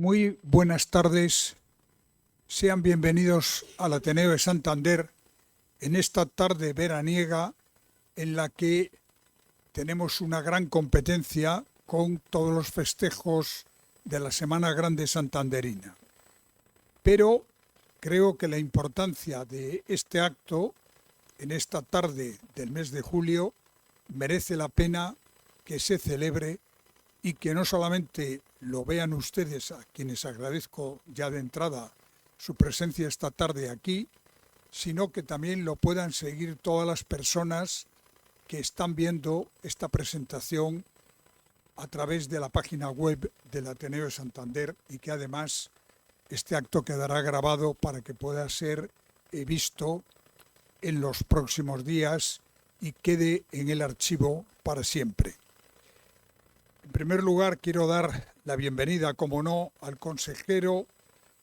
Muy buenas tardes, sean bienvenidos al Ateneo de Santander en esta tarde veraniega en la que tenemos una gran competencia con todos los festejos de la Semana Grande Santanderina. Pero creo que la importancia de este acto en esta tarde del mes de julio merece la pena que se celebre y que no solamente lo vean ustedes, a quienes agradezco ya de entrada su presencia esta tarde aquí, sino que también lo puedan seguir todas las personas que están viendo esta presentación a través de la página web del Ateneo de Santander y que además este acto quedará grabado para que pueda ser visto en los próximos días y quede en el archivo para siempre. En primer lugar, quiero dar la bienvenida, como no, al consejero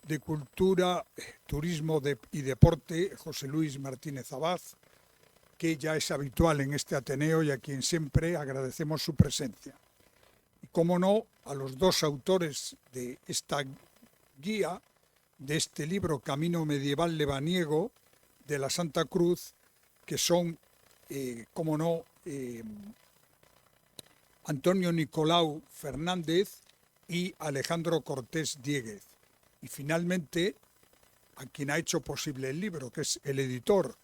de Cultura, Turismo y Deporte, José Luis Martínez Abad, que ya es habitual en este Ateneo y a quien siempre agradecemos su presencia. Y, como no, a los dos autores de esta guía, de este libro Camino Medieval Lebaniego de la Santa Cruz, que son, como no, Antonio Nicolau Fernández y Alejandro Cortés Diéguez. Y finalmente, a quien ha hecho posible el libro, que es el editor,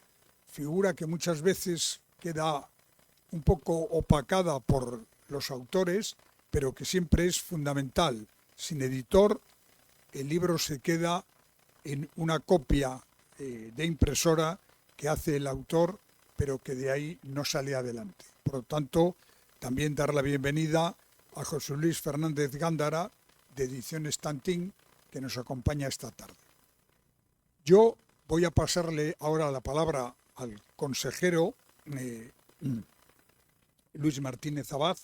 figura que muchas veces queda un poco opacada por los autores, pero que siempre es fundamental. Sin editor, el libro se queda en una copia de impresora que hace el autor, pero que de ahí no sale adelante. Por lo tanto, también dar la bienvenida a José Luis Fernández Gándara, de Ediciones Tantín, que nos acompaña esta tarde. Yo voy a pasarle ahora la palabra al consejero Luis Martínez Abad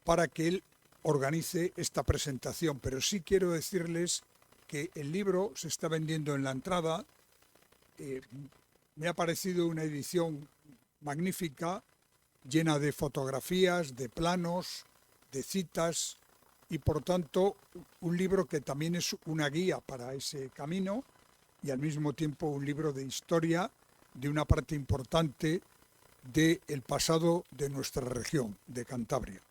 para que él organice esta presentación, pero sí quiero decirles que el libro se está vendiendo en la entrada. Me ha parecido una edición magnífica, llena de fotografías, de planos, de citas y por tanto un libro que también es una guía para ese camino y al mismo tiempo un libro de historia de una parte importante del pasado de nuestra región, de Cantabria.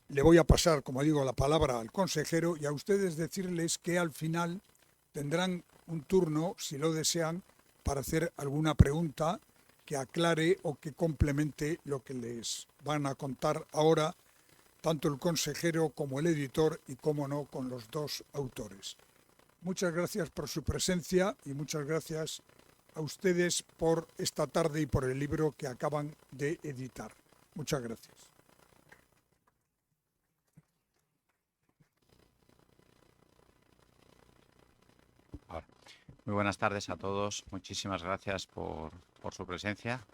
Le voy a pasar, como digo, la palabra al consejero y a ustedes decirles que al final tendrán un turno, si lo desean, para hacer alguna pregunta que aclare o que complemente lo que les van a contar ahora tanto el consejero como el editor y, como no, con los dos autores. Muchas gracias por su presencia y muchas gracias a ustedes por esta tarde y por el libro que acaban de editar. Muchas gracias. Muy buenas tardes a todos. Muchísimas gracias por su presencia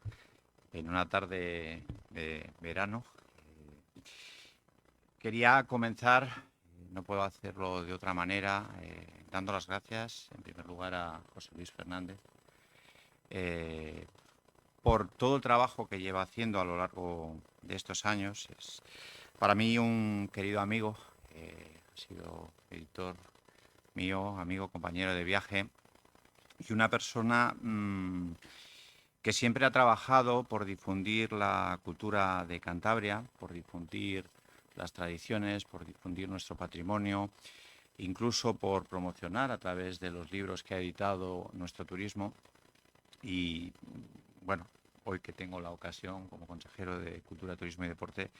en una tarde de verano. Quería comenzar, no puedo hacerlo de otra manera, dando las gracias en primer lugar a José Luis Fernández por todo el trabajo que lleva haciendo a lo largo de estos años. Es para mí un querido amigo, ha sido editor mío, amigo, compañero de viaje y una persona que siempre ha trabajado por difundir la cultura de Cantabria, por difundir las tradiciones, por difundir nuestro patrimonio, incluso por promocionar a través de los libros que ha editado nuestro turismo. Y bueno, hoy que tengo la ocasión como consejero de Cultura, Turismo y Deporte,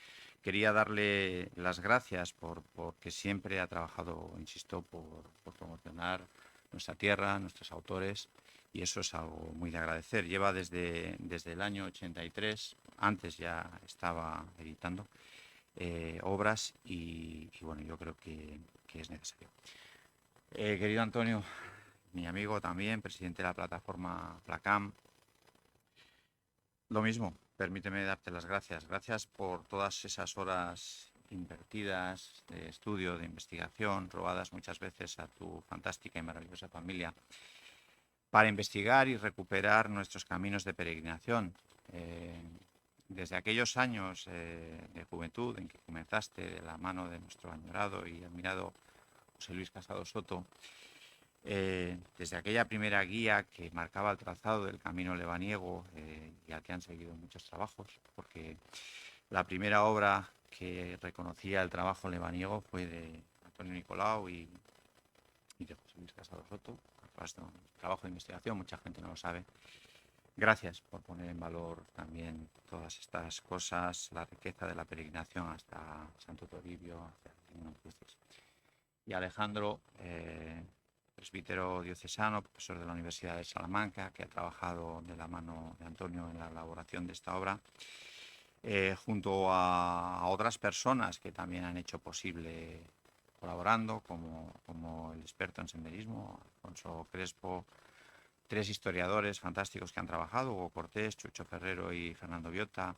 quería darle las gracias porque siempre ha trabajado, insisto, por promocionar nuestra tierra, nuestros autores, y eso es algo muy de agradecer. Lleva desde el año 83, antes ya estaba editando obras y bueno, yo creo que es necesario. Querido Antonio, mi amigo también, presidente de la plataforma Placam, lo mismo, permíteme darte las gracias. Gracias por todas esas horas invertidas de estudio, de investigación, robadas muchas veces a tu fantástica y maravillosa familia, para investigar y recuperar nuestros caminos de peregrinación. desde aquellos años de juventud en que comenzaste de la mano de nuestro añorado y admirado José Luis Casado Soto, desde aquella primera guía que marcaba el trazado del camino lebaniego y al que han seguido muchos trabajos, porque la primera obra que reconocía el trabajo lebaniego fue de Antonio Nicolau y de José Luis Casado Soto. Un trabajo de investigación, mucha gente no lo sabe. Gracias por poner en valor también todas estas cosas, la riqueza de la peregrinación hasta Santo Toribio, hacia el Reino Crucis. Y Alejandro, presbítero diocesano, profesor de la Universidad de Salamanca, que ha trabajado de la mano de Antonio en la elaboración de esta obra, junto a otras personas que también han hecho posible colaborando, como el experto en senderismo, Alfonso Crespo, 3 historiadores fantásticos que han trabajado, Hugo Cortés, Chucho Ferrero y Fernando Biota,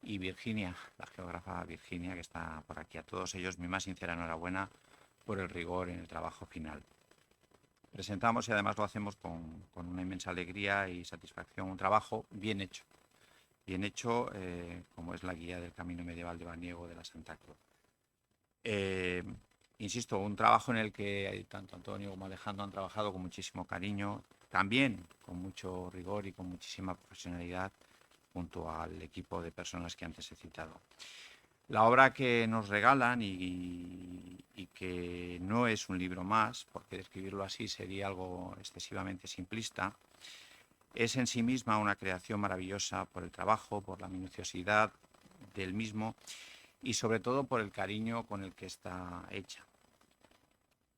y Virginia, la geógrafa Virginia, que está por aquí. A todos ellos mi más sincera enhorabuena por el rigor en el trabajo final. Presentamos y además lo hacemos con una inmensa alegría y satisfacción, un trabajo bien hecho, como es la guía del Camino Medieval de Baniego de la Santa Cruz. Insisto, un trabajo en el que tanto Antonio como Alejandro han trabajado con muchísimo cariño, también con mucho rigor y con muchísima profesionalidad, junto al equipo de personas que antes he citado. La obra que nos regalan y que no es un libro más, porque describirlo así sería algo excesivamente simplista, es en sí misma una creación maravillosa por el trabajo, por la minuciosidad del mismo y sobre todo por el cariño con el que está hecha.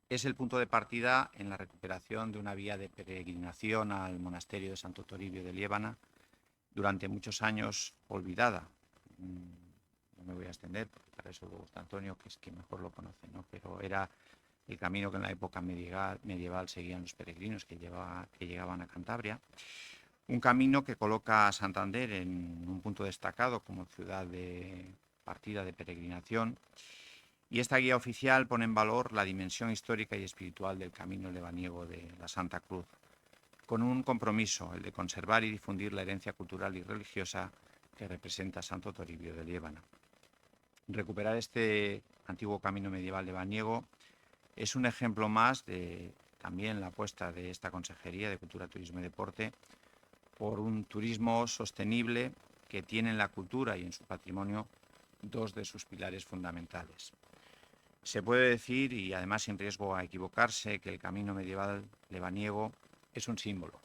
Es el punto de partida en la recuperación de una vía de peregrinación al monasterio de Santo Toribio de Liébana, durante muchos años olvidada. No me voy a extender, porque para eso luego está Antonio, que es quien mejor lo conoce, ¿no? Pero era el camino que en la época medieval seguían los peregrinos que llegaban a Cantabria. Un camino que coloca a Santander en un punto destacado como ciudad de partida de peregrinación. Y esta guía oficial pone en valor la dimensión histórica y espiritual del camino lebaniego de la Santa Cruz, con un compromiso, el de conservar y difundir la herencia cultural y religiosa que representa Santo Toribio de Liébana. Recuperar este antiguo camino medieval lebaniego es un ejemplo más de también la apuesta de esta Consejería de Cultura, Turismo y Deporte por un turismo sostenible que tiene en la cultura y en su patrimonio 2 de sus pilares fundamentales. Se puede decir, y además sin riesgo a equivocarse, que el camino medieval lebaniego es un símbolo.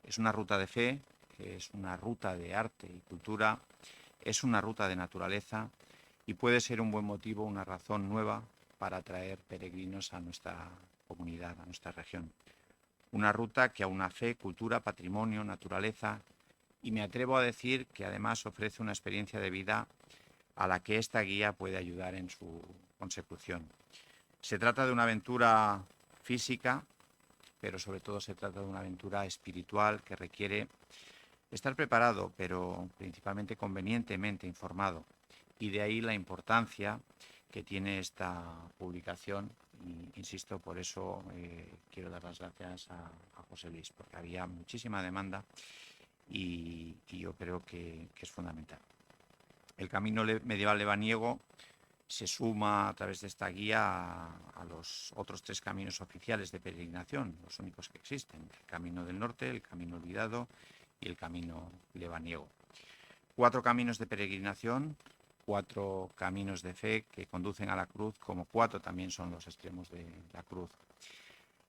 Es una ruta de fe, es una ruta de arte y cultura, es una ruta de naturaleza y puede ser un buen motivo, una razón nueva para atraer peregrinos a nuestra comunidad, a nuestra región. Una ruta que aúna fe, cultura, patrimonio, naturaleza y me atrevo a decir que además ofrece una experiencia de vida a la que esta guía puede ayudar en su consecución. Se trata de una aventura física, pero sobre todo se trata de una aventura espiritual que requiere estar preparado, pero principalmente convenientemente informado. Y de ahí la importancia que tiene esta publicación. Y, insisto, por eso quiero dar las gracias a José Luis, porque había muchísima demanda y yo creo que es fundamental. El camino medieval lebaniego se suma a través de esta guía a los otros 3 caminos oficiales de peregrinación, los únicos que existen: el Camino del Norte, el Camino Olvidado y el Camino lebaniego. 4 caminos de peregrinación, 4 caminos de fe que conducen a la cruz, como 4 también son los extremos de la cruz.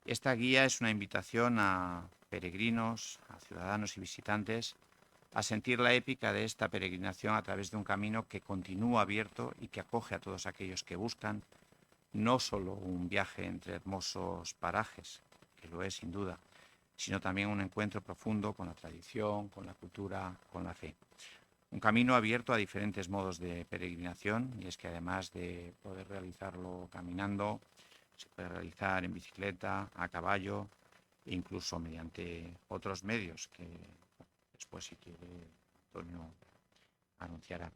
Esta guía es una invitación a peregrinos, a ciudadanos y visitantes a sentir la épica de esta peregrinación a través de un camino que continúa abierto y que acoge a todos aquellos que buscan no solo un viaje entre hermosos parajes, que lo es sin duda, sino también un encuentro profundo con la tradición, con la cultura, con la fe. Un camino abierto a diferentes modos de peregrinación, y es que además de poder realizarlo caminando, se puede realizar en bicicleta, a caballo e incluso mediante otros medios que después, si quiere, Antonio anunciará.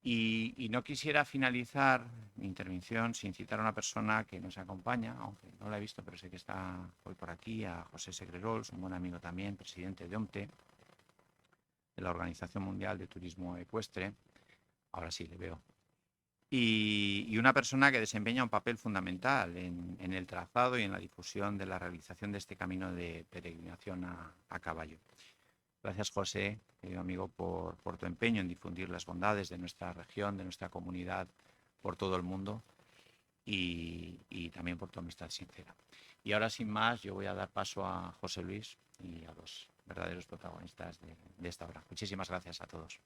Y no quisiera finalizar mi intervención sin citar a una persona que nos acompaña, aunque no la he visto, pero sé que está hoy por aquí, a José Segrerols, un buen amigo también, presidente de OMTE, de la Organización Mundial de Turismo Ecuestre. Ahora sí le veo. Y una persona que desempeña un papel fundamental en el trazado y en la difusión de la realización de este camino de peregrinación a caballo. Gracias, José, querido amigo, por tu empeño en difundir las bondades de nuestra región, de nuestra comunidad, por todo el mundo y también por tu amistad sincera. Y ahora, sin más, yo voy a dar paso a José Luis y a los verdaderos protagonistas de esta obra. Muchísimas gracias a todos.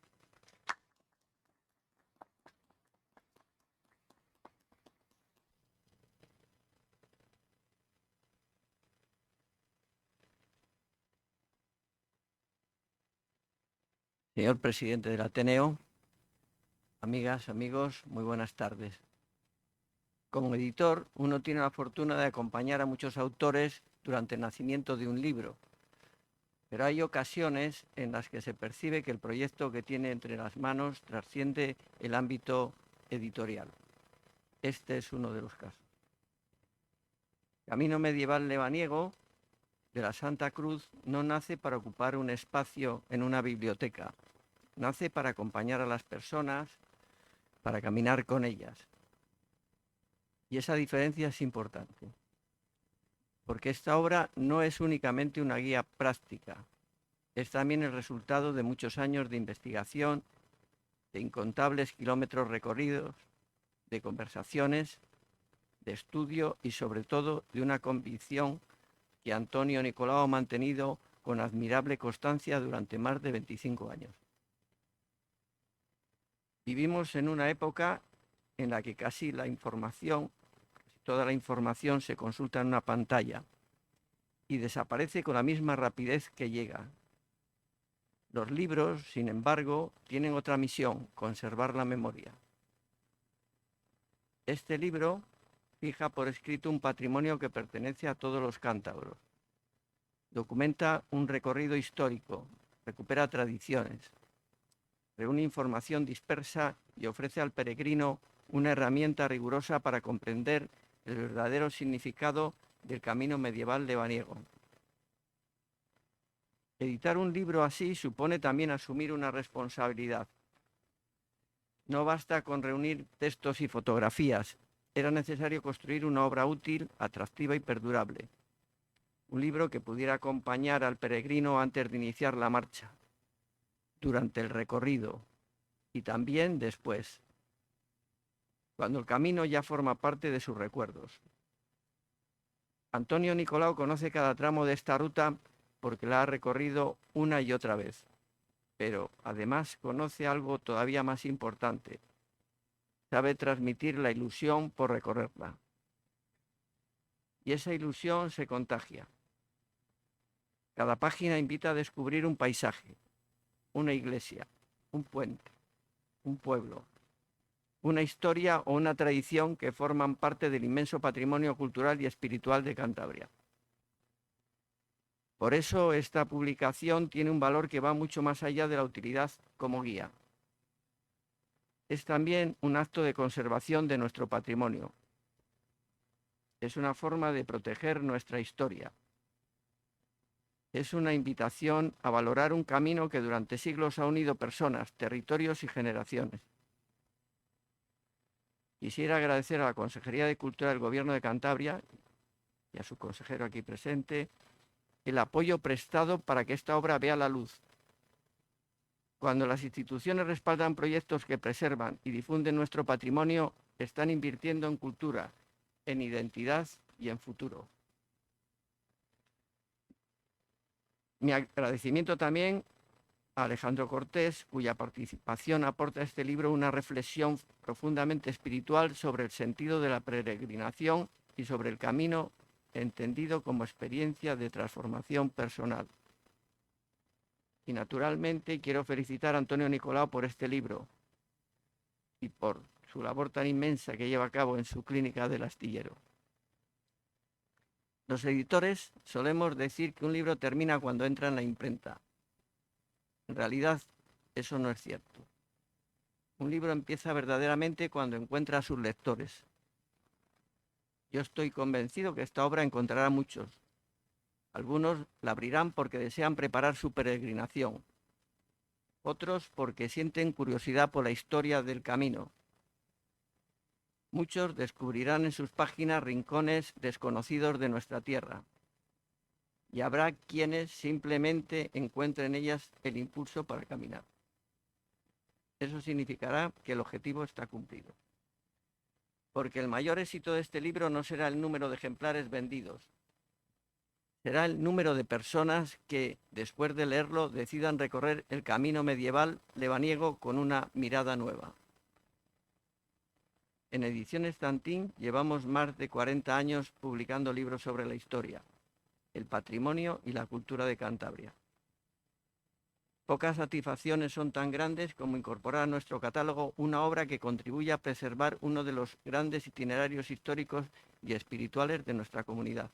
Señor presidente del Ateneo, amigas, amigos, muy buenas tardes. Como editor, uno tiene la fortuna de acompañar a muchos autores durante el nacimiento de un libro, pero hay ocasiones en las que se percibe que el proyecto que tiene entre las manos trasciende el ámbito editorial. Este es uno de los casos. Camino Medieval Lebaniego de la Santa Cruz no nace para ocupar un espacio en una biblioteca, nace para acompañar a las personas, para caminar con ellas. Y esa diferencia es importante, porque esta obra no es únicamente una guía práctica, es también el resultado de muchos años de investigación, de incontables kilómetros recorridos, de conversaciones, de estudio y sobre todo de una convicción que Antonio Nicolau ha mantenido con admirable constancia durante más de 25 años. Vivimos en una época en la que casi toda la información se consulta en una pantalla y desaparece con la misma rapidez que llega. Los libros, sin embargo, tienen otra misión: conservar la memoria. Este libro fija por escrito un patrimonio que pertenece a todos los cántabros. Documenta un recorrido histórico, recupera tradiciones, reúne información dispersa y ofrece al peregrino una herramienta rigurosa para comprender el verdadero significado del camino medieval lebaniego. Editar un libro así supone también asumir una responsabilidad. No basta con reunir textos y fotografías, era necesario construir una obra útil, atractiva y perdurable. Un libro que pudiera acompañar al peregrino antes de iniciar la marcha, durante el recorrido y también después, cuando el camino ya forma parte de sus recuerdos. Antonio Nicolau conoce cada tramo de esta ruta porque la ha recorrido una y otra vez, pero además conoce algo todavía más importante: sabe transmitir la ilusión por recorrerla. Y esa ilusión se contagia. Cada página invita a descubrir un paisaje, una iglesia, un puente, un pueblo, una historia o una tradición que forman parte del inmenso patrimonio cultural y espiritual de Cantabria. Por eso esta publicación tiene un valor que va mucho más allá de la utilidad como guía. Es también un acto de conservación de nuestro patrimonio. Es una forma de proteger nuestra historia. Es una invitación a valorar un camino que durante siglos ha unido personas, territorios y generaciones. Quisiera agradecer a la Consejería de Cultura del Gobierno de Cantabria y a su consejero aquí presente el apoyo prestado para que esta obra vea la luz. Cuando las instituciones respaldan proyectos que preservan y difunden nuestro patrimonio, están invirtiendo en cultura, en identidad y en futuro. Mi agradecimiento también a Alejandro Cortés, cuya participación aporta a este libro una reflexión profundamente espiritual sobre el sentido de la peregrinación y sobre el camino entendido como experiencia de transformación personal. Y naturalmente quiero felicitar a Antonio Nicolau por este libro y por su labor tan inmensa que lleva a cabo en su clínica del Astillero. Los editores solemos decir que un libro termina cuando entra en la imprenta. En realidad, eso no es cierto. Un libro empieza verdaderamente cuando encuentra a sus lectores. Yo estoy convencido que esta obra encontrará a muchos. Algunos la abrirán porque desean preparar su peregrinación. otros porque sienten curiosidad por la historia del camino. Muchos descubrirán en sus páginas rincones desconocidos de nuestra tierra. Y habrá quienes simplemente encuentren en ellas el impulso para caminar. Eso significará que el objetivo está cumplido. Porque el mayor éxito de este libro no será el número de ejemplares vendidos, será el número de personas que, después de leerlo, decidan recorrer el camino medieval lebaniego con una mirada nueva. En Ediciones Tantín llevamos más de 40 años publicando libros sobre la historia, el patrimonio y la cultura de Cantabria. Pocas satisfacciones son tan grandes como incorporar a nuestro catálogo una obra que contribuya a preservar uno de los grandes itinerarios históricos y espirituales de nuestra comunidad.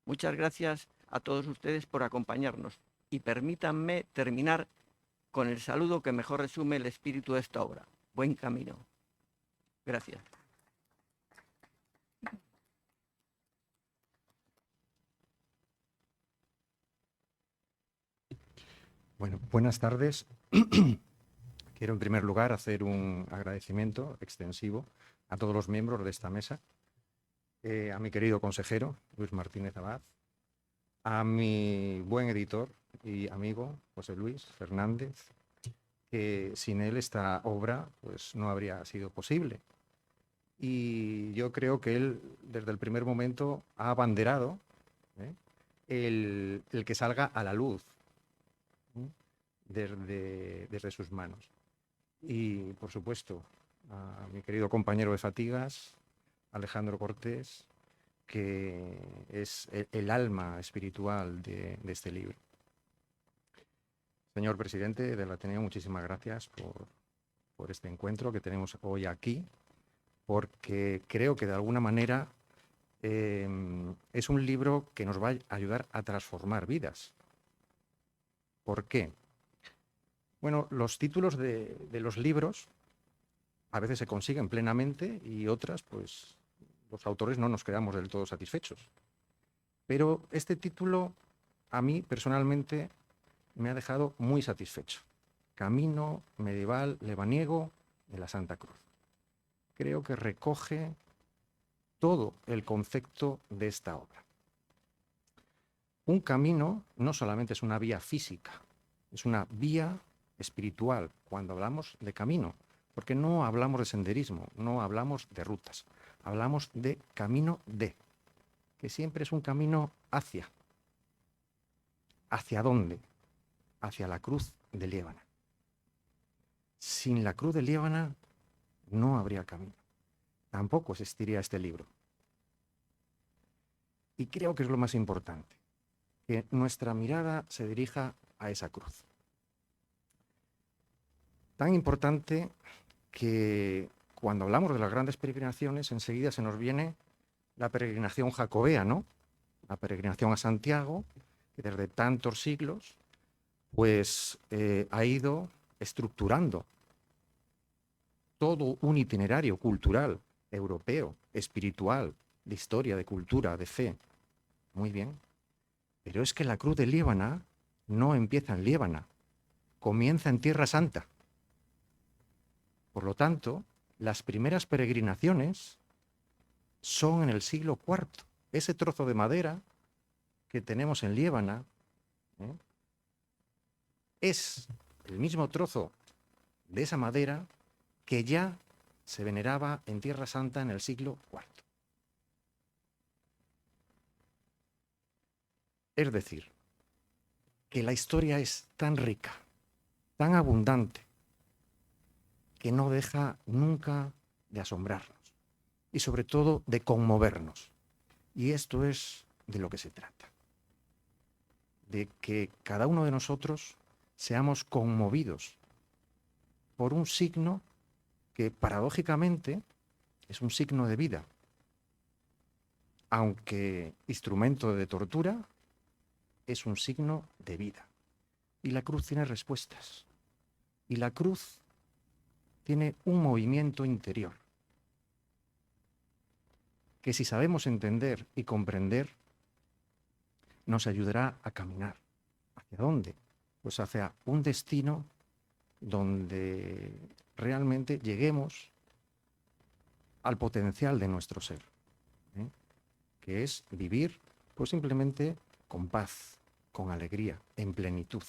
Muchas gracias a todos ustedes por acompañarnos y permítanme terminar con el saludo que mejor resume el espíritu de esta obra. Buen camino. Gracias. Bueno, buenas tardes. Quiero en primer lugar hacer un agradecimiento extensivo a todos los miembros de esta mesa, a mi querido consejero, Luis Martínez Abad, a mi buen editor y amigo, José Luis Fernández, que sin él esta obra pues, no habría sido posible. Y yo creo que él, desde el primer momento, ha abanderado el que salga a la luz desde sus manos. Y, por supuesto, a mi querido compañero de fatigas, Alejandro Cortés, que es el alma espiritual de este libro. Señor presidente del Ateneo, muchísimas gracias por este encuentro que tenemos hoy aquí, porque creo que de alguna manera es un libro que nos va a ayudar a transformar vidas. ¿Por qué? Bueno, los títulos de los libros a veces se consiguen plenamente y otras, pues, los autores no nos quedamos del todo satisfechos. Pero este título, a mí, personalmente, me ha dejado muy satisfecho. Camino medieval lebaniego de la Santa Cruz. Creo que recoge todo el concepto de esta obra. Un camino no solamente es una vía física, es una vía espiritual cuando hablamos de camino, porque no hablamos de senderismo, no hablamos de rutas, hablamos de camino de, que siempre es un camino hacia. ¿Hacia dónde? Hacia la cruz de Liébana. Sin la cruz de Liébana no habría camino. Tampoco existiría este libro. Y creo que es lo más importante, que nuestra mirada se dirija a esa cruz. Tan importante que cuando hablamos de las grandes peregrinaciones, enseguida se nos viene la peregrinación jacobea, ¿no? La peregrinación a Santiago, que desde tantos siglos pues ha ido estructurando todo un itinerario cultural, europeo, espiritual, de historia, de cultura, de fe. Muy bien. Pero es que la cruz de Liébana no empieza en Liébana, comienza en Tierra Santa. Por lo tanto, las primeras peregrinaciones son en el siglo IV. Ese trozo de madera que tenemos en Liébana es el mismo trozo de esa madera que ya se veneraba en Tierra Santa en el siglo IV. Es decir, que la historia es tan rica, tan abundante, que no deja nunca de asombrarnos y sobre todo de conmovernos. Y esto es de lo que se trata, de que cada uno de nosotros seamos conmovidos por un signo que paradójicamente es un signo de vida, aunque instrumento de tortura, es un signo de vida. Y la cruz tiene respuestas. Y la cruz tiene un movimiento interior que, si sabemos entender y comprender, nos ayudará a caminar. ¿Hacia dónde? pues hacia un destino donde realmente lleguemos al potencial de nuestro ser, ¿eh? Que es vivir pues simplemente con paz, con alegría, en plenitud.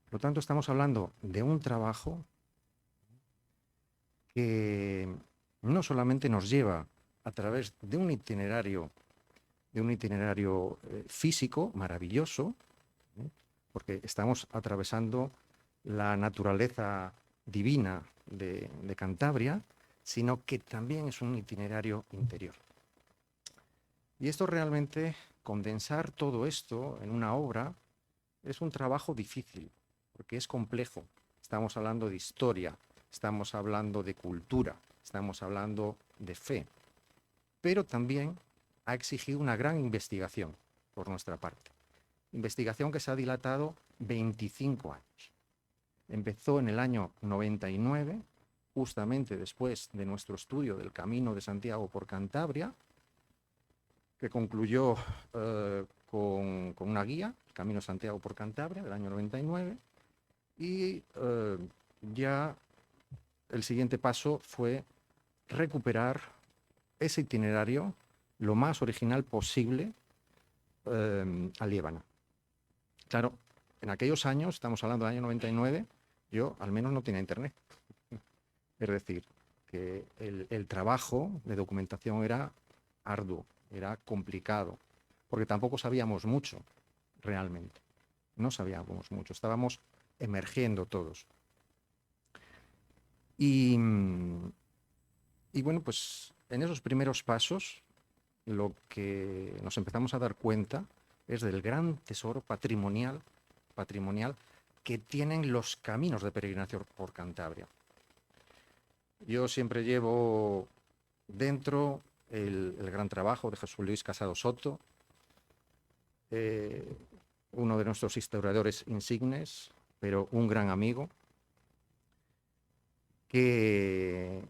Por lo tanto, estamos hablando de un trabajo que no solamente nos lleva a través de un itinerario físico maravilloso, ¿eh? Porque estamos atravesando la naturaleza divina de Cantabria, sino que también es un itinerario interior. Y esto realmente, condensar todo esto en una obra, es un trabajo difícil, porque es complejo. Estamos hablando de historia, estamos hablando de cultura, estamos hablando de fe, pero también ha exigido una gran investigación por nuestra parte. Investigación que se ha dilatado 25 años. Empezó en el año 99, justamente después de nuestro estudio del Camino de Santiago por Cantabria, que concluyó con una guía, el Camino de Santiago por Cantabria, del año 99, y ya el siguiente paso fue recuperar ese itinerario lo más original posible a Liébana. Claro, en aquellos años, estamos hablando del año 99, yo al menos no tenía internet. Es decir, que el trabajo de documentación era arduo, era complicado, porque tampoco sabíamos mucho realmente. No sabíamos mucho, estábamos emergiendo todos. Y bueno, pues en esos primeros pasos lo que nos empezamos a dar cuenta es del gran tesoro patrimonial que tienen los caminos de peregrinación por Cantabria. Yo siempre llevo dentro el gran trabajo de Jesús Luis Casado Soto, uno de nuestros historiadores insignes, pero un gran amigo, que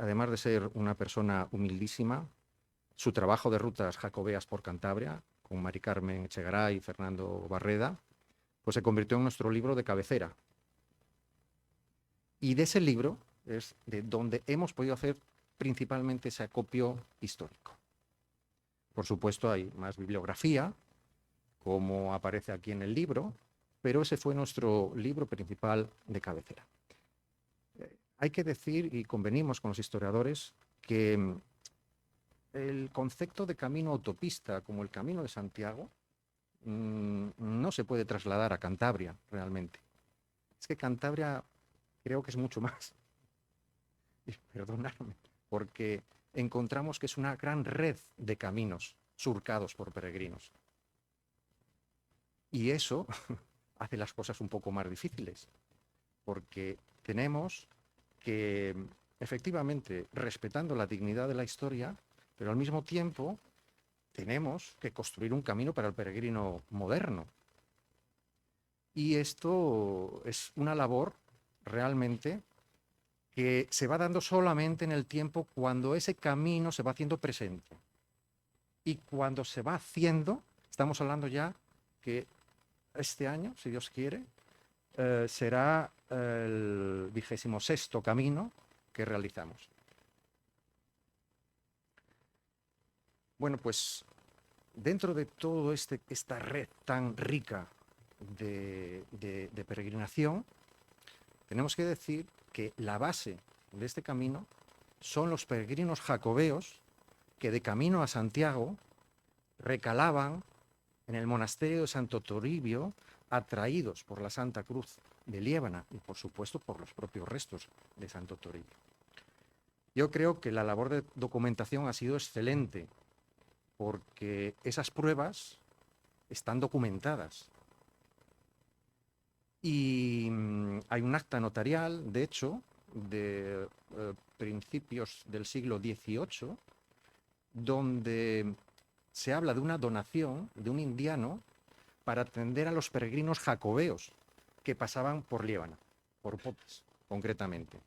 además de ser una persona humildísima, su trabajo de rutas jacobeas por Cantabria, con Mari Carmen Echegaray y Fernando Barreda, pues se convirtió en nuestro libro de cabecera. Y de ese libro es de donde hemos podido hacer principalmente ese acopio histórico. Por supuesto, hay más bibliografía, como aparece aquí en el libro, pero ese fue nuestro libro principal de cabecera. Hay que decir, y convenimos con los historiadores, que el concepto de camino autopista, como el Camino de Santiago, no se puede trasladar a Cantabria realmente. Es que Cantabria creo que es mucho más. Y perdonadme, porque encontramos que es una gran red de caminos surcados por peregrinos. Y eso hace las cosas un poco más difíciles, porque tenemos que, efectivamente, respetando la dignidad de la historia, pero al mismo tiempo tenemos que construir un camino para el peregrino moderno. Y esto es una labor realmente que se va dando solamente en el tiempo cuando ese camino se va haciendo presente. Y cuando se va haciendo, estamos hablando ya que este año, si Dios quiere, será el 26º camino que realizamos. Bueno, pues dentro de toda esta red tan rica de peregrinación, tenemos que decir que la base de este camino son los peregrinos jacobeos que de camino a Santiago recalaban en el monasterio de Santo Toribio, atraídos por la Santa Cruz de Liébana y, por supuesto, por los propios restos de Santo Toribio. Yo creo que la labor de documentación ha sido excelente, porque esas pruebas están documentadas. Y hay un acta notarial, de hecho, de principios del siglo XVIII, donde se habla de una donación de un indiano para atender a los peregrinos jacobeos que pasaban por Liébana, por Potes, concretamente.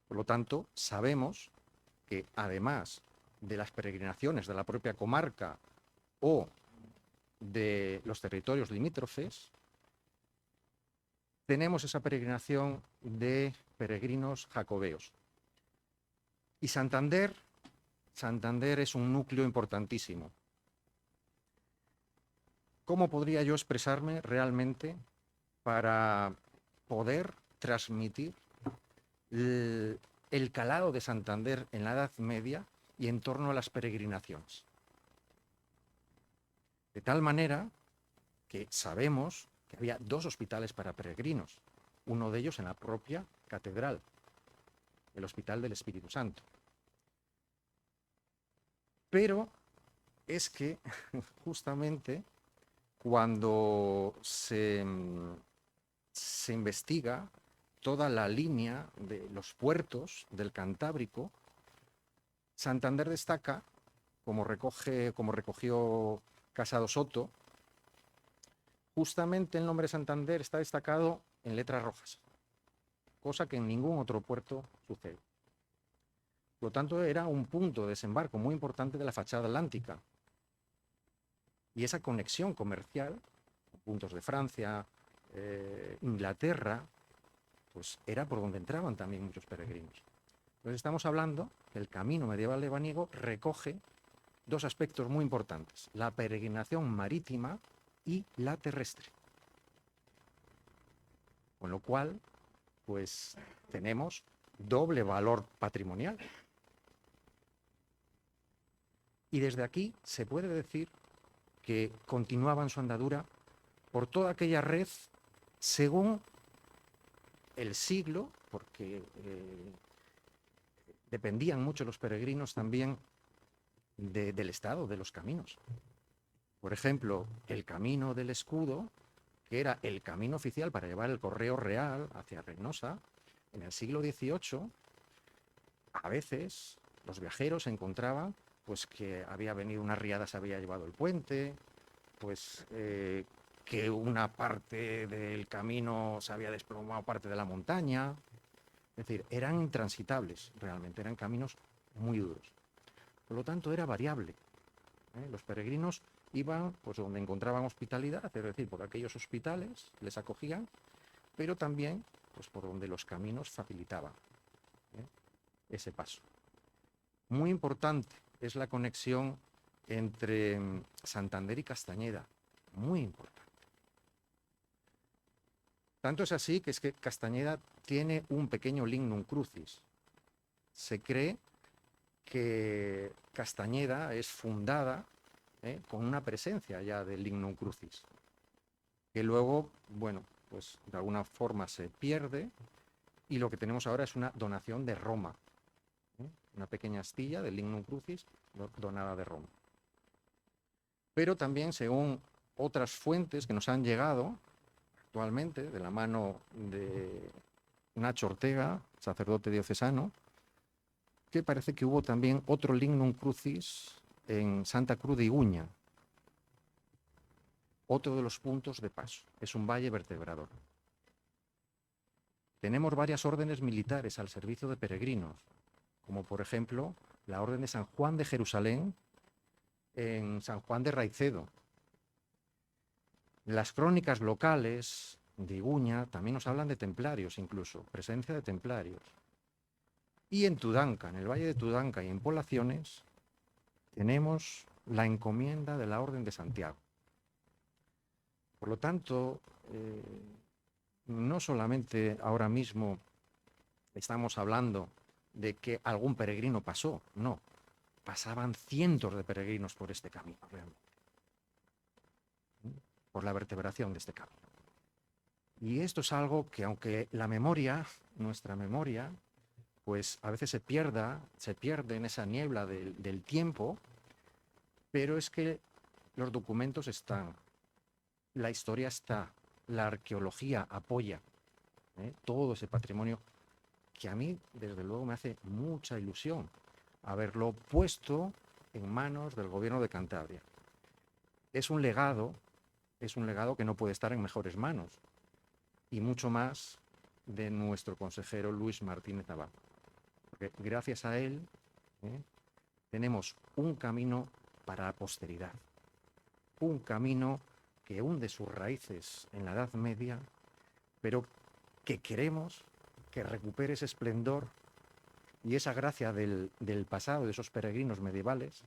Por lo tanto, sabemos que además de las peregrinaciones de la propia comarca o de los territorios limítrofes, tenemos esa peregrinación de peregrinos jacobeos. Y Santander es un núcleo importantísimo. ¿Cómo podría yo expresarme realmente para poder transmitir el calado de Santander en la Edad Media y en torno a las peregrinaciones? De tal manera que sabemos que había 2 hospitales para peregrinos, uno de ellos en la propia catedral, el Hospital del Espíritu Santo. Pero es que justamente cuando se investiga toda la línea de los puertos del Cantábrico, Santander destaca, como recogió Casado Soto, justamente el nombre de Santander está destacado en letras rojas, cosa que en ningún otro puerto sucede. Por lo tanto, era un punto de desembarco muy importante de la fachada atlántica. Y esa conexión comercial, puntos de Francia, Inglaterra, pues era por donde entraban también muchos peregrinos. Entonces estamos hablando que el camino medieval lebaniego recoge 2 aspectos muy importantes: la peregrinación marítima y la terrestre. Con lo cual, pues tenemos doble valor patrimonial. Y desde aquí se puede decir que continuaban su andadura por toda aquella red según el siglo, porque dependían mucho los peregrinos también del estado de los caminos. Por ejemplo, el camino del Escudo, que era el camino oficial para llevar el correo real hacia Reynosa, en el siglo XVIII, a veces los viajeros encontraban pues que había venido una riada, se había llevado el puente, pues que una parte del camino se había desplomado parte de la montaña. Es decir, eran intransitables realmente, eran caminos muy duros. Por lo tanto, era variable. Los peregrinos iban pues donde encontraban hospitalidad, es decir, por aquellos hospitales les acogían, pero también pues por donde los caminos facilitaban ese paso. Muy importante es la conexión entre Santander y Castañeda, muy importante. Tanto es así que Castañeda tiene un pequeño lignum crucis. Se cree que Castañeda es fundada con una presencia ya del lignum crucis, que luego, bueno, pues de alguna forma se pierde, y lo que tenemos ahora es una donación de Roma, una pequeña astilla del lignum crucis donada de Roma. Pero también, según otras fuentes que nos han llegado actualmente, de la mano de Nacho Ortega, sacerdote diocesano, que parece que hubo también otro lignum crucis en Santa Cruz de Iguña, otro de los puntos de paso. Es un valle vertebrador. Tenemos varias órdenes militares al servicio de peregrinos, como por ejemplo la Orden de San Juan de Jerusalén en San Juan de Raicedo. Las crónicas locales de Iguña también nos hablan de templarios, incluso, presencia de templarios. Y en Tudanca, en el Valle de Tudanca y en Poblaciones, tenemos la encomienda de la Orden de Santiago. Por lo tanto, no solamente ahora mismo estamos hablando de que algún peregrino pasó, no, pasaban cientos de peregrinos por este camino, realmente, por la vertebración de este camino. Y esto es algo que, aunque la memoria, nuestra memoria, pues a veces se pierde en esa niebla del tiempo, pero es que los documentos están, la historia está, la arqueología apoya todo ese patrimonio que a mí, desde luego, me hace mucha ilusión haberlo puesto en manos del Gobierno de Cantabria. Es un legado que no puede estar en mejores manos, y mucho más de nuestro consejero Luis Martínez Navarro. Porque gracias a él tenemos un camino para la posteridad. un camino que hunde sus raíces en la Edad Media, pero que queremos que recupere ese esplendor y esa gracia del pasado, de esos peregrinos medievales,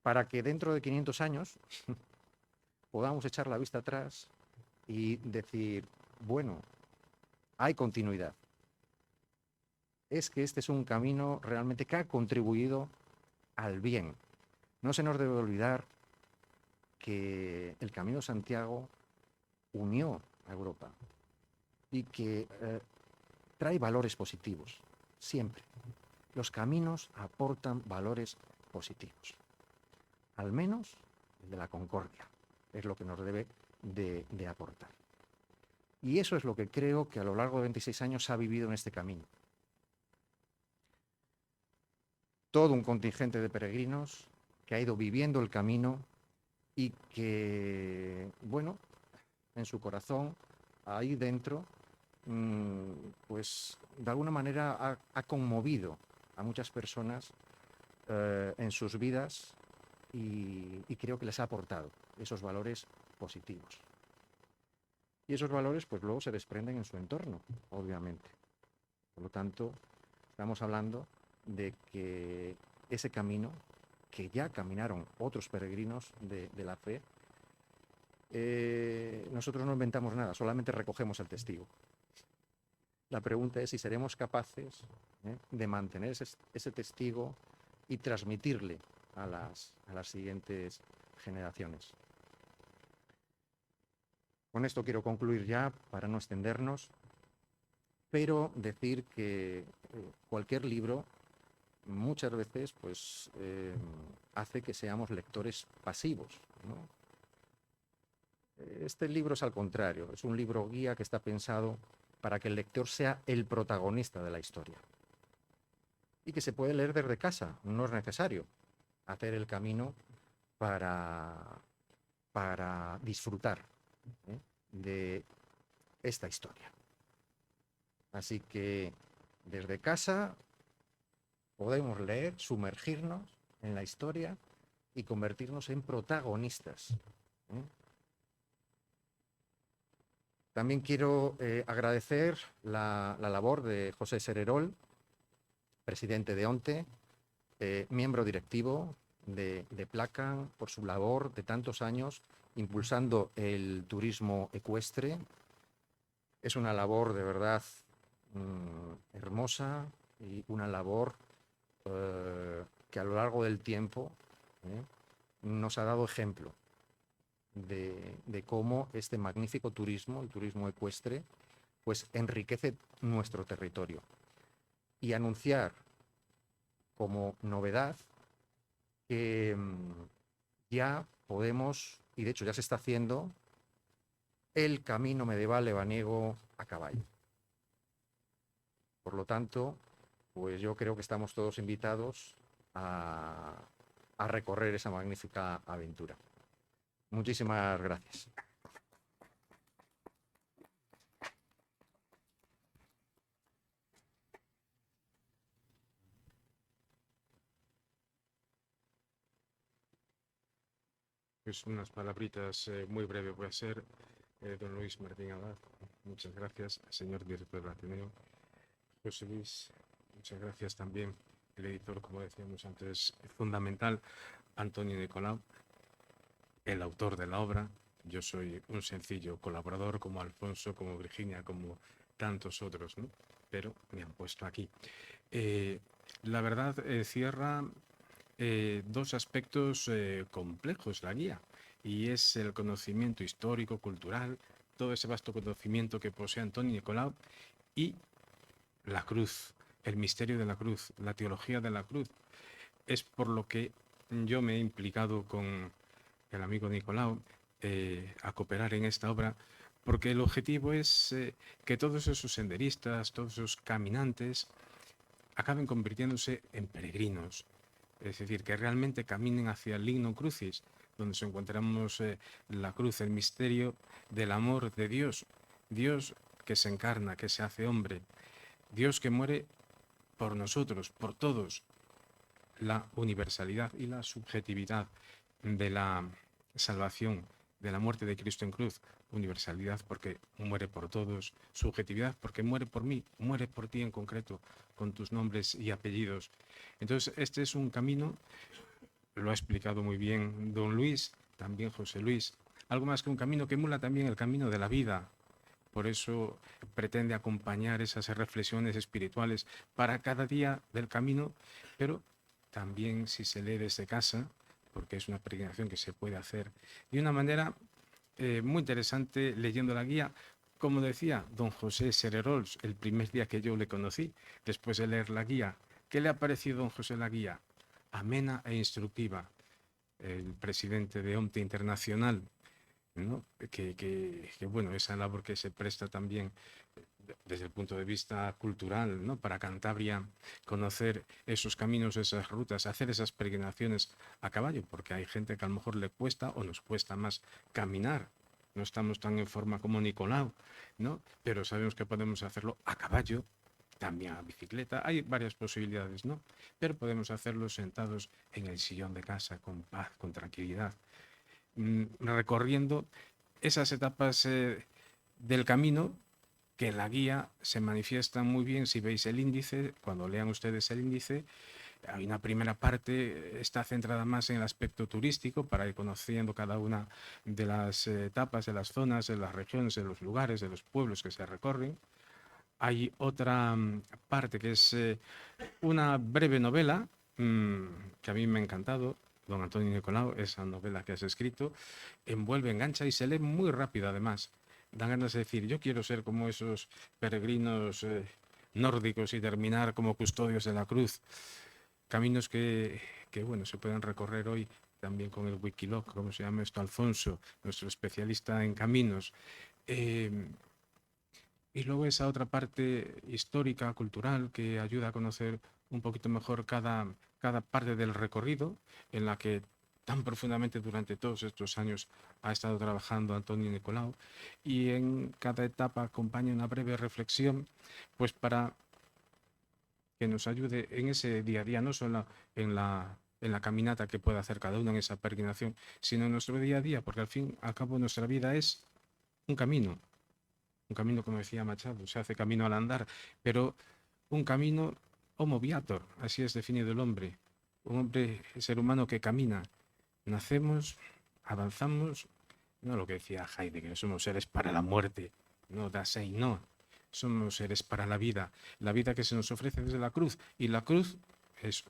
para que dentro de 500 años podamos echar la vista atrás y decir, bueno, hay continuidad. Es que este es un camino realmente que ha contribuido al bien. No se nos debe olvidar que el Camino de Santiago unió a Europa y que trae valores positivos, siempre. Los caminos aportan valores positivos, al menos el de la concordia, es lo que nos debe de aportar. Y eso es lo que creo que a lo largo de 26 años se ha vivido en este camino. Todo un contingente de peregrinos que ha ido viviendo el camino y que, bueno, en su corazón, ahí dentro, pues de alguna manera ha conmovido a muchas personas en sus vidas y creo que les ha aportado esos valores positivos. Y esos valores pues luego se desprenden en su entorno, obviamente. Por lo tanto, estamos hablando de que ese camino que ya caminaron otros peregrinos de la fe, nosotros no inventamos nada, solamente recogemos el testigo. La pregunta es si seremos capaces de mantener ese testigo y transmitirle a las siguientes generaciones. Con esto quiero concluir ya, para no extendernos, pero decir que cualquier libro muchas veces pues, hace que seamos lectores pasivos, ¿no? Este libro es al contrario, es un libro guía que está pensado para que el lector sea el protagonista de la historia y que se puede leer desde casa, no es necesario hacer el camino para disfrutar de esta historia. Así que desde casa podemos leer, sumergirnos en la historia y convertirnos en protagonistas. También quiero agradecer la labor de José Sererol, presidente de ONTE, miembro directivo de Placan, por su labor de tantos años impulsando el turismo ecuestre. Es una labor de verdad hermosa y una labor que a lo largo del tiempo nos ha dado ejemplo de cómo este magnífico turismo, el turismo ecuestre, pues enriquece nuestro territorio. Y anunciar como novedad que ya podemos, y de hecho ya se está haciendo, el camino medieval lebaniego a caballo. Por lo tanto, pues yo creo que estamos todos invitados a recorrer esa magnífica aventura. Muchísimas gracias. Pues unas palabritas muy breves voy a ser. Don Luis Martín Abad, muchas gracias. Señor director del Ateneo. José Luis, muchas gracias también. El editor, como decíamos antes, fundamental, Antonio Nicolau, el autor de la obra. Yo soy un sencillo colaborador, como Alfonso, como Virginia, como tantos otros, ¿no? Pero me han puesto aquí. La verdad, cierra dos aspectos complejos la guía, y es el conocimiento histórico, cultural, todo ese vasto conocimiento que posee Antonio Nicolau, y la cruz, el misterio de la cruz, la teología de la cruz. Es por lo que yo me he implicado con el amigo Nicolau a cooperar en esta obra, porque el objetivo es que todos esos senderistas, todos esos caminantes, acaben convirtiéndose en peregrinos, es decir, que realmente caminen hacia el Lignum Crucis, donde se encontramos la cruz, el misterio del amor de Dios, Dios que se encarna, que se hace hombre, Dios que muere por nosotros, por todos, la universalidad y la subjetividad de la salvación de la muerte de Cristo en cruz, universalidad porque muere por todos, subjetividad porque muere por mí, muere por ti en concreto, con tus nombres y apellidos. Entonces, este es un camino, lo ha explicado muy bien don Luis, también José Luis, algo más que un camino que emula también el camino de la vida. Por eso pretende acompañar esas reflexiones espirituales para cada día del camino, pero también si se lee desde casa, porque es una peregrinación que se puede hacer de una manera muy interesante leyendo la guía. Como decía don José Sererols el primer día que yo le conocí, después de leer la guía, ¿qué le ha parecido don José la guía? Amena e instructiva. El presidente de OMTE Internacional, ¿no? Bueno, esa labor que se presta también desde el punto de vista cultural, ¿no? Para Cantabria, conocer esos caminos, esas rutas, hacer esas peregrinaciones a caballo, porque hay gente que a lo mejor le cuesta o nos cuesta más caminar. No estamos tan en forma como Nicolau, ¿no? Pero sabemos que podemos hacerlo a caballo, también a bicicleta. Hay varias posibilidades, ¿no? Pero podemos hacerlo sentados en el sillón de casa, con paz, con tranquilidad, recorriendo esas etapas del camino que en la guía se manifiestan muy bien. Si veis el índice, cuando lean ustedes el índice, hay una primera parte, está centrada más en el aspecto turístico, para ir conociendo cada una de las etapas, de las zonas, de las regiones, de los lugares, de los pueblos que se recorren. Hay otra parte que es una breve novela que a mí me ha encantado, don Antonio Nicolau, esa novela que has escrito, envuelve, engancha y se lee muy rápido además. Dan ganas de decir, yo quiero ser como esos peregrinos nórdicos y terminar como custodios de la cruz. Caminos que bueno, se pueden recorrer hoy también con el Wikiloc, como se llama esto, Alfonso, nuestro especialista en caminos. Y luego esa otra parte histórica, cultural, que ayuda a conocer un poquito mejor cada parte del recorrido, en la que tan profundamente durante todos estos años ha estado trabajando Antonio Nicolau, y en cada etapa acompaña una breve reflexión, pues para que nos ayude en ese día a día, no solo en la caminata que pueda hacer cada uno en esa peregrinación, sino en nuestro día a día, porque al fin y al cabo nuestra vida es un camino, como decía Machado, se hace camino al andar, pero un camino homo viator, así es definido el hombre, un hombre, ser humano que camina. Nacemos, avanzamos, no lo que decía Heidegger, somos seres para la muerte, no Dasein, no, somos seres para la vida que se nos ofrece desde la cruz, y la cruz es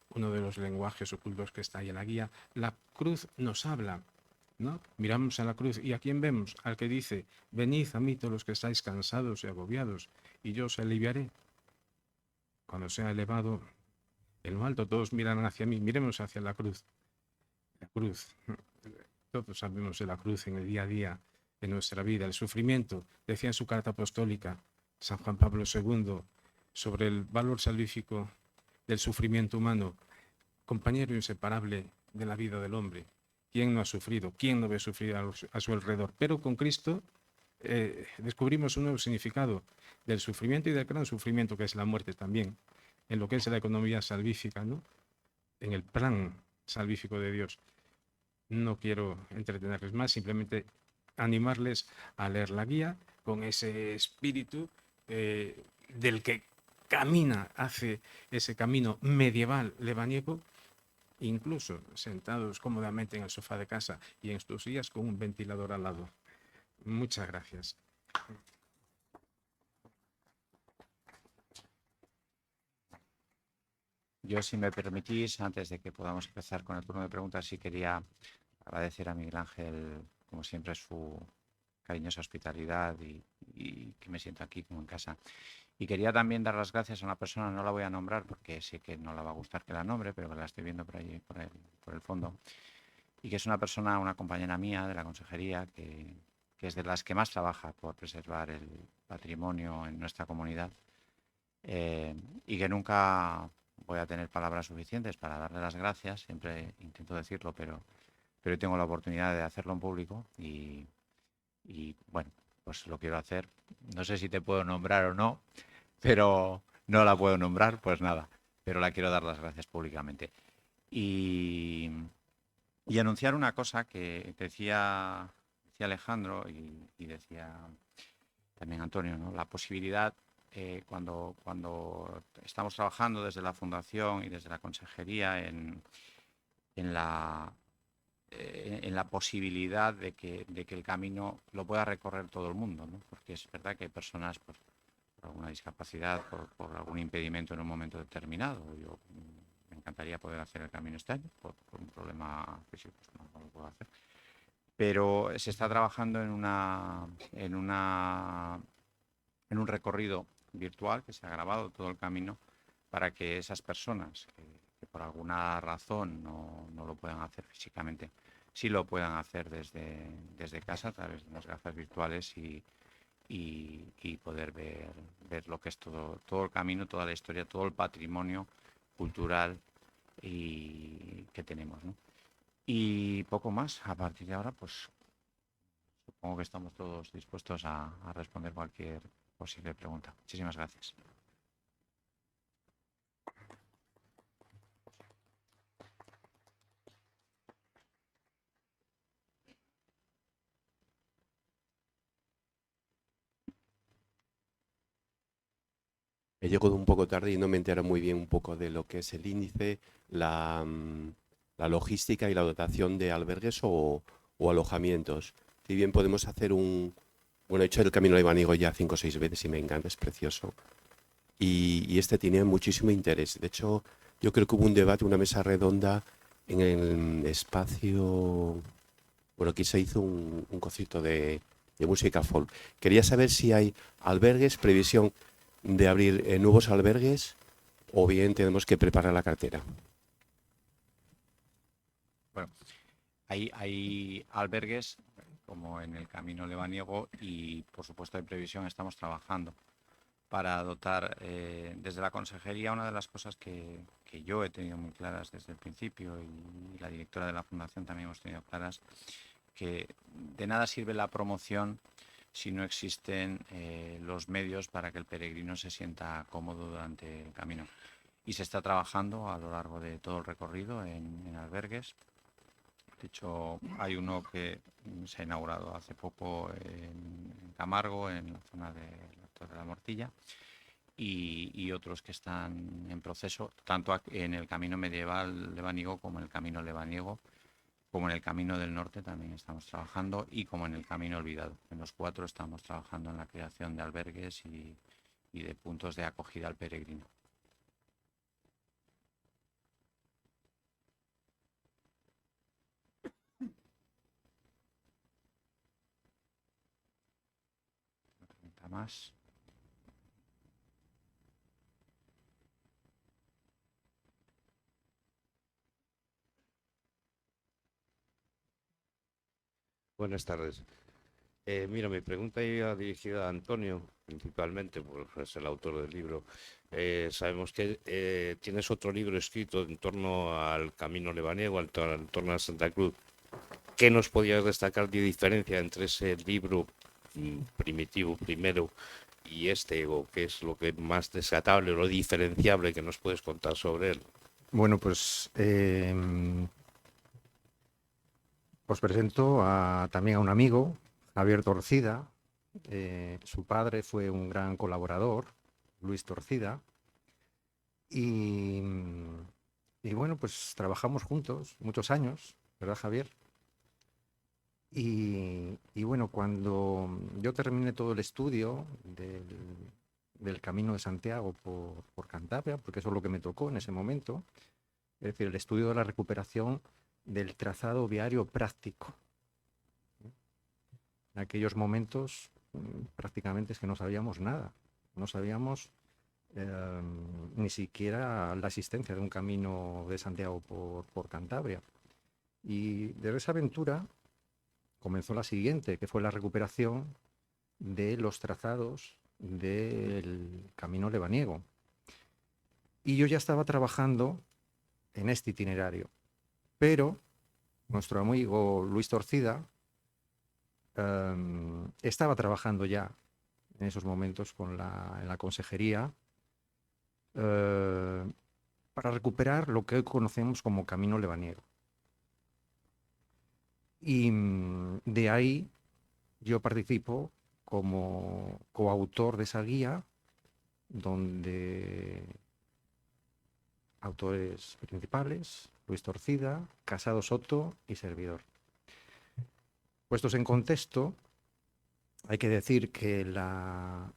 uno de los lenguajes ocultos que está ahí en la guía. La cruz nos habla, ¿no? Miramos a la cruz y ¿a quién vemos? Al que dice, venid a mí todos los que estáis cansados y agobiados, y yo os aliviaré. Cuando sea elevado en lo alto, todos miran hacia mí, miremos hacia la cruz. La cruz, todos sabemos de la cruz en el día a día, en nuestra vida. El sufrimiento, decía en su carta apostólica San Juan Pablo II, sobre el valor salvífico del sufrimiento humano, compañero inseparable de la vida del hombre. ¿Quién no ha sufrido? ¿Quién no ve sufrir a su alrededor? Pero con Cristo descubrimos un nuevo significado del sufrimiento y del gran sufrimiento que es la muerte también, en lo que es la economía salvífica, ¿no? En el plan salvífico de Dios. No quiero entretenerles más, simplemente animarles a leer la guía con ese espíritu del que camina, hace ese camino medieval lebaniego, incluso sentados cómodamente en el sofá de casa y en estos días con un ventilador al lado. Muchas gracias. Yo, si me permitís, antes de que podamos empezar con el turno de preguntas, sí quería agradecer a Miguel Ángel, como siempre, su cariñosa hospitalidad y que me siento aquí como en casa. Y quería también dar las gracias a una persona, no la voy a nombrar porque sé que no le va a gustar que la nombre, pero que la estoy viendo por allí, por el fondo, y que es una persona, una compañera mía de la consejería, que es de las que más trabaja por preservar el patrimonio en nuestra comunidad, y que nunca voy a tener palabras suficientes para darle las gracias, siempre intento decirlo, pero hoy tengo la oportunidad de hacerlo en público y bueno, pues lo quiero hacer. No sé si te puedo nombrar o no, pero no la puedo nombrar, pues nada, pero la quiero dar las gracias públicamente. Y Y anunciar una cosa que decía Alejandro y decía también Antonio, ¿no? La posibilidad, cuando estamos trabajando desde la Fundación y desde la Consejería en la, en la posibilidad de que el camino lo pueda recorrer todo el mundo, ¿no? Porque es verdad que hay personas por alguna discapacidad, por algún impedimento en un momento determinado. Yo me encantaría poder hacer el camino este año, por un problema físico, pues no lo puedo hacer. Pero se está trabajando en un recorrido virtual que se ha grabado todo el camino para que esas personas que por alguna razón no lo puedan hacer físicamente, sí lo puedan hacer desde casa a través de unas gafas virtuales y poder ver lo que es todo el camino, toda la historia, todo el patrimonio cultural que tenemos, ¿no? Y poco más. A partir de ahora, pues supongo que estamos todos dispuestos a responder cualquier posible pregunta. Muchísimas gracias. He llegado un poco tarde y no me entero muy bien un poco de lo que es el índice, la logística y la dotación de albergues o alojamientos. Si bien podemos hacer Bueno, he hecho el Camino de Ivanigo ya 5 o 6 veces y me encanta, es precioso. Y este tiene muchísimo interés. De hecho, yo creo que hubo un debate, una mesa redonda en el espacio... Bueno, aquí se hizo un concierto de música folk. Quería saber si hay albergues, previsión de abrir nuevos albergues o bien tenemos que preparar la cartera. Bueno, hay albergues como en el Camino Lebaniego y por supuesto hay previsión, estamos trabajando para dotar desde la consejería. Una de las cosas que yo he tenido muy claras desde el principio y la directora de la Fundación también hemos tenido claras, que de nada sirve la promoción si no existen los medios para que el peregrino se sienta cómodo durante el camino. Y se está trabajando a lo largo de todo el recorrido en albergues. De hecho, hay uno que se ha inaugurado hace poco en Camargo, en la zona de la Torre de la Morcilla, y otros que están en proceso, tanto en el camino medieval lebaniego como en el camino lebaniego, como en el Camino del Norte también estamos trabajando y como en el Camino Olvidado. En los 4 estamos trabajando en la creación de albergues y de puntos de acogida al peregrino. Una pregunta más. Buenas tardes. Mira, mi pregunta iba dirigida a Antonio, principalmente, porque es el autor del libro. Sabemos que tienes otro libro escrito en torno al Camino Lebaniego, en torno a Santa Cruz. ¿Qué nos podías destacar de diferencia entre ese libro primitivo primero y este, o qué es lo que más destacable, lo diferenciable que nos puedes contar sobre él? Bueno, pues os presento también a un amigo, Javier Torcida. Su padre fue un gran colaborador, Luis Torcida. Y bueno, pues trabajamos juntos muchos años, ¿verdad, Javier? Y bueno, cuando yo terminé todo el estudio del Camino de Santiago por Cantabria, porque eso es lo que me tocó en ese momento, es decir, el estudio de la recuperación del trazado viario práctico. En aquellos momentos prácticamente es que no sabíamos nada, no sabíamos ni siquiera la existencia de un Camino de Santiago por Cantabria. Y de esa aventura comenzó la siguiente, que fue la recuperación de los trazados del Camino Lebaniego. Y yo ya estaba trabajando en este itinerario, pero nuestro amigo Luis Torcida estaba trabajando ya en esos momentos en la consejería para recuperar lo que hoy conocemos como Camino Lebaniego. Y de ahí yo participo como coautor de esa guía, donde autores principales, Luis Torcida, Casado Soto y servidor. Puestos en contexto, hay que decir que la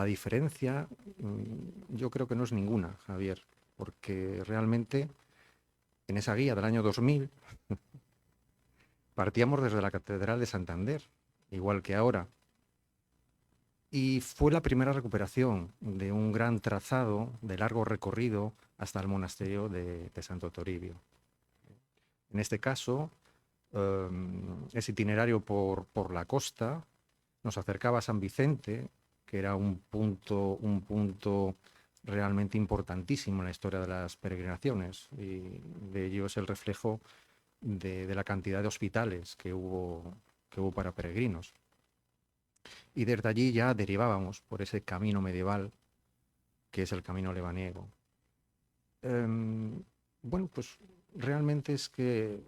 diferencia yo creo que no es ninguna, Javier, porque realmente en esa guía del año 2000 partíamos desde la Catedral de Santander, igual que ahora, y fue la primera recuperación de un gran trazado de largo recorrido hasta el monasterio de Santo Toribio. En este caso, ese itinerario por la costa nos acercaba a San Vicente, que era un punto realmente importantísimo en la historia de las peregrinaciones, y de ello es el reflejo de la cantidad de hospitales que hubo para peregrinos. Y desde allí ya derivábamos por ese camino medieval que es el camino lebaniego. Bueno, pues realmente es que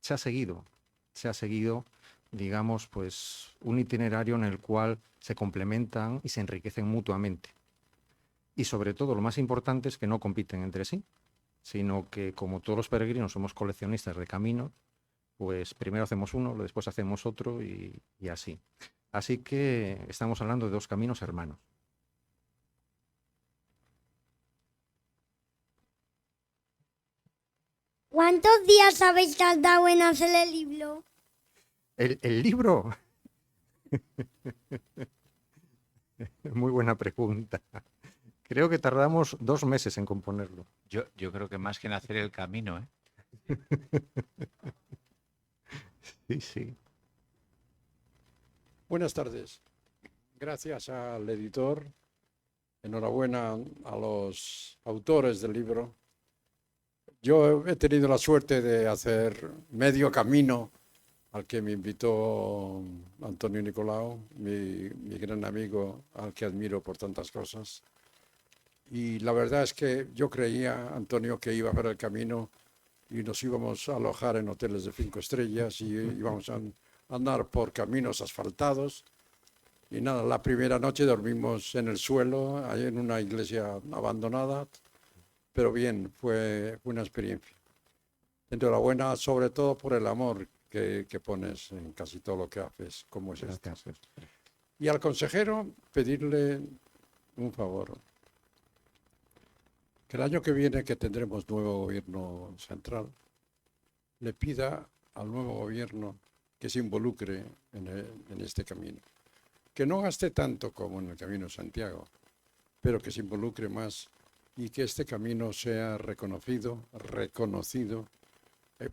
se ha seguido, digamos, pues un itinerario en el cual se complementan y se enriquecen mutuamente. Y sobre todo, lo más importante es que no compiten entre sí, sino que como todos los peregrinos somos coleccionistas de caminos, pues primero hacemos uno, después hacemos otro y así. Así que estamos hablando de dos caminos hermanos. ¿Cuántos días habéis tardado en hacer el libro? ¿El libro? Muy buena pregunta. Creo que tardamos 2 meses en componerlo. Yo creo que más que en hacer el camino, ¿eh? Sí, sí. Buenas tardes. Gracias al editor. Enhorabuena a los autores del libro. Yo he tenido la suerte de hacer medio camino al que me invitó Antonio Nicolau, mi gran amigo, al que admiro por tantas cosas. Y la verdad es que yo creía, Antonio, que iba a hacer el camino y nos íbamos a alojar en hoteles de 5 estrellas y íbamos a andar por caminos asfaltados. Y nada, la primera noche dormimos en el suelo, ahí en una iglesia abandonada, pero bien, fue una experiencia. Enhorabuena, sobre todo por el amor que pones en casi todo lo que haces, como es esto. Y al consejero pedirle un favor. Que el año que viene, que tendremos nuevo gobierno central, le pida al nuevo gobierno que se involucre en este camino. Que no gaste tanto como en el Camino de Santiago, pero que se involucre más y que este camino sea reconocido,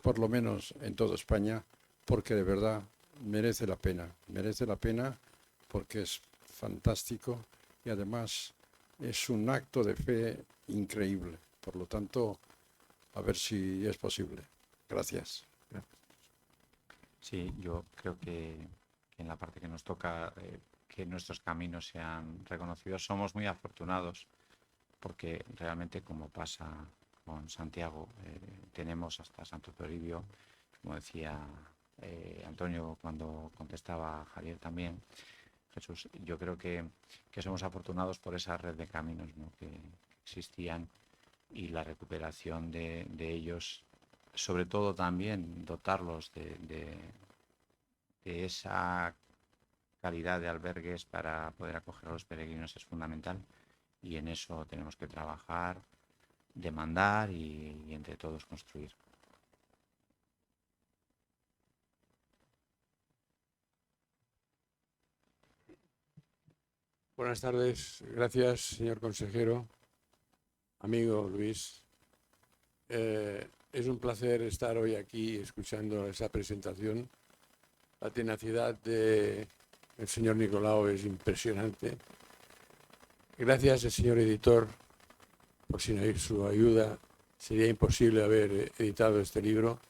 por lo menos en toda España, porque de verdad merece la pena porque es fantástico y además es un acto de fe increíble. Por lo tanto, a ver si es posible. Gracias. Sí, yo creo que en la parte que nos toca que nuestros caminos sean reconocidos, somos muy afortunados porque realmente, como pasa con Santiago, tenemos hasta Santo Toribio, como decía Antonio cuando contestaba a Javier también, Jesús, yo creo que somos afortunados por esa red de caminos, ¿no?, que existían, y la recuperación de ellos, sobre todo también dotarlos de esa calidad de albergues para poder acoger a los peregrinos es fundamental, y en eso tenemos que trabajar, demandar y entre todos construir. Buenas tardes, gracias, señor consejero, amigo Luis. Es un placer estar hoy aquí escuchando esa presentación. La tenacidad del señor Nicolau es impresionante. Gracias, señor editor, por sin su ayuda sería imposible haber editado este libro.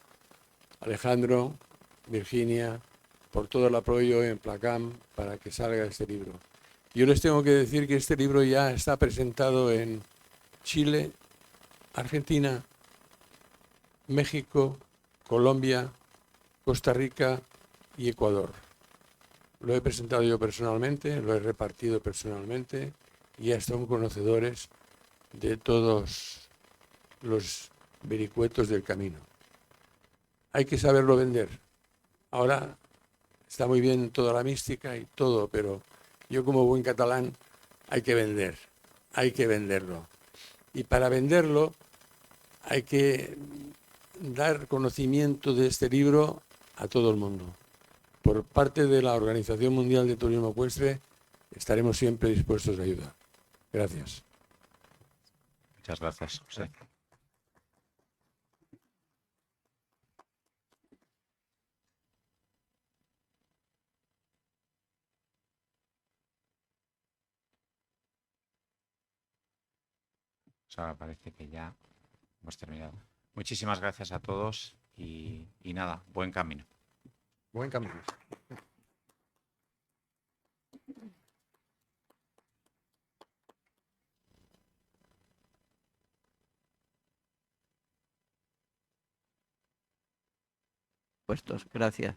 Alejandro, Virginia, por todo el apoyo en Placam para que salga este libro. Yo les tengo que decir que este libro ya está presentado en Chile, Argentina, México, Colombia, Costa Rica y Ecuador. Lo he presentado yo personalmente, lo he repartido personalmente y ya son conocedores de todos los vericuetos del camino. Hay que saberlo vender. Ahora está muy bien toda la mística y todo, pero yo como buen catalán hay que venderlo. Y para venderlo hay que dar conocimiento de este libro a todo el mundo. Por parte de la Organización Mundial de Turismo Ecuestre estaremos siempre dispuestos a ayudar. Gracias. Muchas gracias, José. Pues ahora parece que ya hemos terminado. Muchísimas gracias a todos y nada, buen camino. Buen camino. Puestos, gracias.